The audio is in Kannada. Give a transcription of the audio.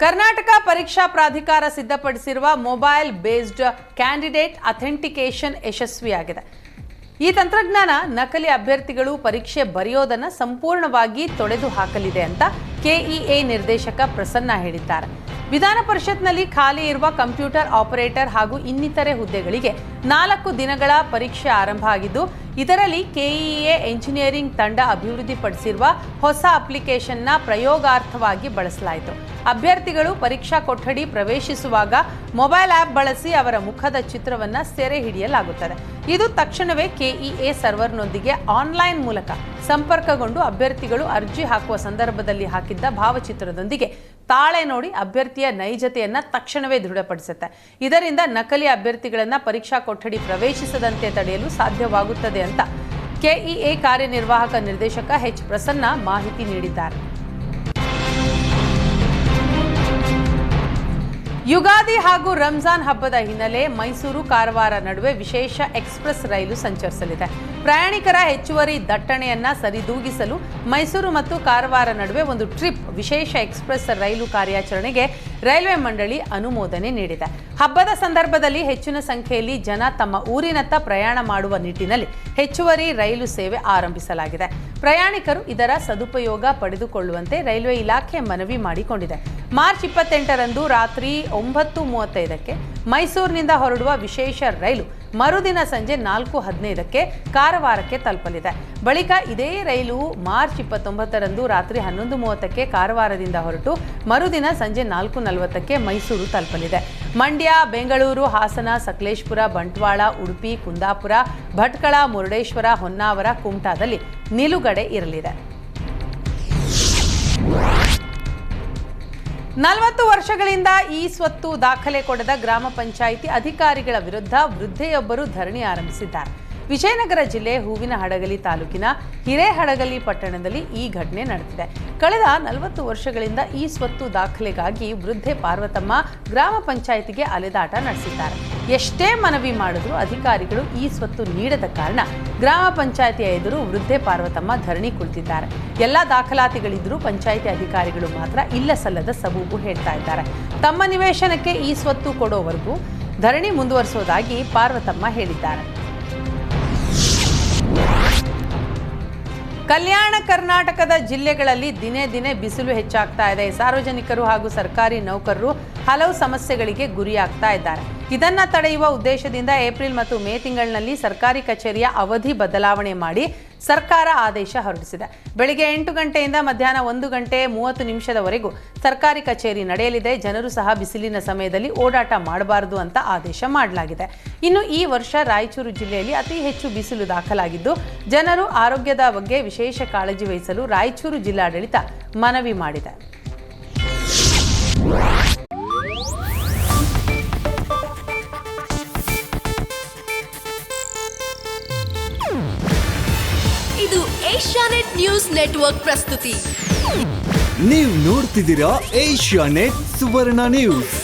ಕರ್ನಾಟಕ ಪರೀಕ್ಷಾ ಪ್ರಾಧಿಕಾರ ಸಿದ್ಧಪಡಿಸಿರುವ ಮೊಬೈಲ್ ಬೇಸ್ಡ್ ಕ್ಯಾಂಡಿಡೇಟ್ ಅಥೆಂಟಿಕೇಷನ್ ಯಶಸ್ವಿಯಾಗಿದೆ. ಈ ತಂತ್ರಜ್ಞಾನ ನಕಲಿ ಅಭ್ಯರ್ಥಿಗಳು ಪರೀಕ್ಷೆ ಬರೆಯೋದನ್ನು ಸಂಪೂರ್ಣವಾಗಿ ತೊಡೆದು ಹಾಕಲಿದೆ ಅಂತ ಕೆಇಎ ನಿರ್ದೇಶಕ ಪ್ರಸನ್ನ ಹೇಳಿದ್ದಾರೆ. ವಿಧಾನ ಪರಿಷತ್ನಲ್ಲಿ ಖಾಲಿ ಇರುವ ಕಂಪ್ಯೂಟರ್ ಆಪರೇಟರ್ ಹಾಗೂ ಇನ್ನಿತರೆ ಹುದ್ದೆಗಳಿಗೆ 4 ದಿನಗಳ ಪರೀಕ್ಷೆ ಆರಂಭ ಆಗಿದ್ದು, ಇದರಲ್ಲಿ ಕೆಇಎ ಎಂಜಿನಿಯರಿಂಗ್ ತಂಡ ಅಭಿವೃದ್ಧಿಪಡಿಸಿರುವ ಹೊಸ ಅಪ್ಲಿಕೇಶನ್ನ ಪ್ರಯೋಗಾರ್ಥವಾಗಿ ಬಳಸಲಾಯಿತು. ಅಭ್ಯರ್ಥಿಗಳು ಪರೀಕ್ಷಾ ಕೊಠಡಿ ಪ್ರವೇಶಿಸುವಾಗ ಮೊಬೈಲ್ ಆ್ಯಪ್ ಬಳಸಿ ಅವರ ಮುಖದ ಚಿತ್ರವನ್ನು ಸೆರೆ ಹಿಡಿಯಲಾಗುತ್ತದೆ. ಇದು ತಕ್ಷಣವೇ ಕೆಇಎ ಸರ್ವರ್ನೊಂದಿಗೆ ಆನ್ಲೈನ್ ಮೂಲಕ ಸಂಪರ್ಕಗೊಂಡು ಅಭ್ಯರ್ಥಿಗಳು ಅರ್ಜಿ ಹಾಕುವ ಸಂದರ್ಭದಲ್ಲಿ ಹಾಕಿದ್ದ ಭಾವಚಿತ್ರದೊಂದಿಗೆ ತಾಳೆ ನೋಡಿ ಅಭ್ಯರ್ಥಿಯ ನೈಜತೆಯನ್ನು ತಕ್ಷಣವೇ ದೃಢಪಡಿಸುತ್ತೆ. ಇದರಿಂದ ನಕಲಿ ಅಭ್ಯರ್ಥಿಗಳನ್ನು ಪರೀಕ್ಷಾ ಕೊಠಡಿ ಪ್ರವೇಶಿಸದಂತೆ ತಡೆಯಲು ಸಾಧ್ಯವಾಗುತ್ತದೆ ಅಂತ ಕೆಇಎ ಕಾರ್ಯನಿರ್ವಾಹಕ ನಿರ್ದೇಶಕ ಎಚ್ ಪ್ರಸನ್ನ ಮಾಹಿತಿ ನೀಡಿದ್ದಾರೆ. ಯುಗಾದಿ ಹಾಗೂ ರಂಜಾನ್ ಹಬ್ಬದ ಹಿನ್ನೆಲೆ ಮೈಸೂರು ಕಾರವಾರ ನಡುವೆ ವಿಶೇಷ ಎಕ್ಸ್ಪ್ರೆಸ್ ರೈಲು ಸಂಚರಿಸಲಿದೆ. ಪ್ರಯಾಣಿಕರ ಹೆಚ್ಚುವರಿ ದಟ್ಟಣೆಯನ್ನ ಸರಿದೂಗಿಸಲು ಮೈಸೂರು ಮತ್ತು ಕಾರವಾರ ನಡುವೆ ಒಂದು ಟ್ರಿಪ್ ವಿಶೇಷ ಎಕ್ಸ್ಪ್ರೆಸ್ ರೈಲು ಕಾರ್ಯಾಚರಣೆಗೆ ರೈಲ್ವೆ ಮಂಡಳಿ ಅನುಮೋದನೆ ನೀಡಿದೆ. ಹಬ್ಬದ ಸಂದರ್ಭದಲ್ಲಿ ಹೆಚ್ಚಿನ ಸಂಖ್ಯೆಯಲ್ಲಿ ಜನ ತಮ್ಮ ಊರಿನತ್ತ ಪ್ರಯಾಣ ಮಾಡುವ ನಿಟ್ಟಿನಲ್ಲಿ ಹೆಚ್ಚುವರಿ ರೈಲು ಸೇವೆ ಆರಂಭಿಸಲಾಗಿದೆ. ಪ್ರಯಾಣಿಕರು ಇದರ ಸದುಪಯೋಗ ಪಡೆದುಕೊಳ್ಳುವಂತೆ ರೈಲ್ವೆ ಇಲಾಖೆ ಮನವಿ ಮಾಡಿಕೊಂಡಿದೆ. ಮಾರ್ಚ್ 28ರಂದು ರಾತ್ರಿ 9:35ಕ್ಕೆ ಮೈಸೂರಿನಿಂದ ಹೊರಡುವ ವಿಶೇಷ ರೈಲು ಮರುದಿನ ಸಂಜೆ 4:15ಕ್ಕೆ ಕಾರವಾರಕ್ಕೆ ತಲುಪಲಿದೆ. ಬಳಿಕ ಇದೇ ರೈಲು ಮಾರ್ಚ್ 29ರಂದು ರಾತ್ರಿ 11:30ಕ್ಕೆ ಕಾರವಾರದಿಂದ ಹೊರಟು ಮರುದಿನ ಸಂಜೆ 4:40ಕ್ಕೆ ಮೈಸೂರು ತಲುಪಲಿದೆ. ಮಂಡ್ಯ, ಬೆಂಗಳೂರು, ಹಾಸನ, ಸಕಲೇಶಪುರ, ಬಂಟ್ವಾಳ, ಉಡುಪಿ, ಕುಂದಾಪುರ, ಭಟ್ಕಳ, ಮುರುಡೇಶ್ವರ, ಹೊನ್ನಾವರ, ಕುಮಟಾದಲ್ಲಿ ನಿಲುಗಡೆ ಇರಲಿದೆ. 40 ವರ್ಷಗಳಿಂದ ಈ ಸ್ವತ್ತು ದಾಖಲೆ ಕೊಡದ ಗ್ರಾಮ ಪಂಚಾಯಿತಿ ಅಧಿಕಾರಿಗಳ ವಿರುದ್ಧ ವೃದ್ಧೆಯೊಬ್ಬರು ಧರಣಿ ಆರಂಭಿಸಿದ್ದಾರೆ. ವಿಜಯನಗರ ಜಿಲ್ಲೆ ಹೂವಿನಹಡಗಲಿ ತಾಲೂಕಿನ ಹಿರೇಹಡಗಲಿ ಪಟ್ಟಣದಲ್ಲಿ ಈ ಘಟನೆ ನಡೆದಿದೆ. ಕಳೆದ 40 ವರ್ಷಗಳಿಂದ ಈ ಸ್ವತ್ತು ದಾಖಲೆಗಾಗಿ ವೃದ್ಧೆ ಪಾರ್ವತಮ್ಮ ಗ್ರಾಮ ಪಂಚಾಯಿತಿಗೆ ಅಲೆದಾಟ ನಡೆಸಿದ್ದಾರೆ. ಎಷ್ಟೇ ಮನವಿ ಮಾಡಿದ್ರೂ ಅಧಿಕಾರಿಗಳು ಈ ಸ್ವತ್ತು ನೀಡದ ಕಾರಣ ಗ್ರಾಮ ಪಂಚಾಯಿತಿಯ ಎದುರು ವೃದ್ಧೆ ಪಾರ್ವತಮ್ಮ ಧರಣಿ ಕುಳಿತಿದ್ದಾರೆ. ಎಲ್ಲ ದಾಖಲಾತಿಗಳಿದ್ರೂ ಪಂಚಾಯಿತಿ ಅಧಿಕಾರಿಗಳು ಮಾತ್ರ ಇಲ್ಲ ಸಲ್ಲದ ಸಬೂಬು ಹೇಳ್ತಾ ಇದ್ದಾರೆ. ತಮ್ಮ ನಿವೇಶನಕ್ಕೆ ಈ ಸ್ವತ್ತು ಕೊಡೋವರೆಗೂ ಧರಣಿ ಮುಂದುವರಿಸುವುದಾಗಿ ಪಾರ್ವತಮ್ಮ ಹೇಳಿದ್ದಾರೆ. ಕಲ್ಯಾಣ ಕರ್ನಾಟಕದ ಜಿಲ್ಲೆಗಳಲ್ಲಿ ದಿನೇ ದಿನೇ ಬಿಸಿಲು ಹೆಚ್ಚಾಗ್ತಾ ಇದೆ. ಸಾರ್ವಜನಿಕರು ಹಾಗೂ ಸರ್ಕಾರಿ ನೌಕರರು ಹಲವು ಸಮಸ್ಯೆಗಳಿಗೆ ಗುರಿಯಾಗ್ತಾ ಇದ್ದಾರೆ. ಇದನ್ನ ತಡೆಯುವ ಉದ್ದೇಶದಿಂದ ಏಪ್ರಿಲ್ ಮತ್ತು ಮೇ ತಿಂಗಳಿನಲ್ಲಿ ಸರ್ಕಾರಿ ಕಚೇರಿಯ ಅವಧಿ ಬದಲಾವಣೆ ಮಾಡಿ ಸರ್ಕಾರ ಆದೇಶ ಹೊರಡಿಸಿದೆ. ಬೆಳಿಗ್ಗೆ 8 ಗಂಟೆಯಿಂದ ಮಧ್ಯಾಹ್ನ 1 ಗಂಟೆ 30 ನಿಮಿಷದವರೆಗೂ ಸರ್ಕಾರಿ ಕಚೇರಿ ನಡೆಯಲಿದೆ. ಜನರು ಸಹ ಬಿಸಿಲಿನ ಸಮಯದಲ್ಲಿ ಓಡಾಟ ಮಾಡಬಾರದು ಅಂತ ಆದೇಶ ಮಾಡಲಾಗಿದೆ. ಇನ್ನು ಈ ವರ್ಷ ರಾಯಚೂರು ಜಿಲ್ಲೆಯಲ್ಲಿ ಅತಿ ಹೆಚ್ಚು ಬಿಸಿಲು ದಾಖಲಾಗಿದ್ದು, ಜನರು ಆರೋಗ್ಯದ ಬಗ್ಗೆ ವಿಶೇಷ ಕಾಳಜಿ ವಹಿಸಲು ರಾಯಚೂರು ಜಿಲ್ಲಾಡಳಿತ ಮನವಿ ಮಾಡಿದೆ. ಇದು ಏಷ್ಯಾನೆಟ್ ನ್ಯೂಸ್ ನೆಟ್ವರ್ಕ್ ಪ್ರಸ್ತುತಿ. ನೀವು ನೋಡ್ತಿದ್ದೀರಾ ಏಷ್ಯಾನೆಟ್ ಸುವರ್ಣ ನ್ಯೂಸ್.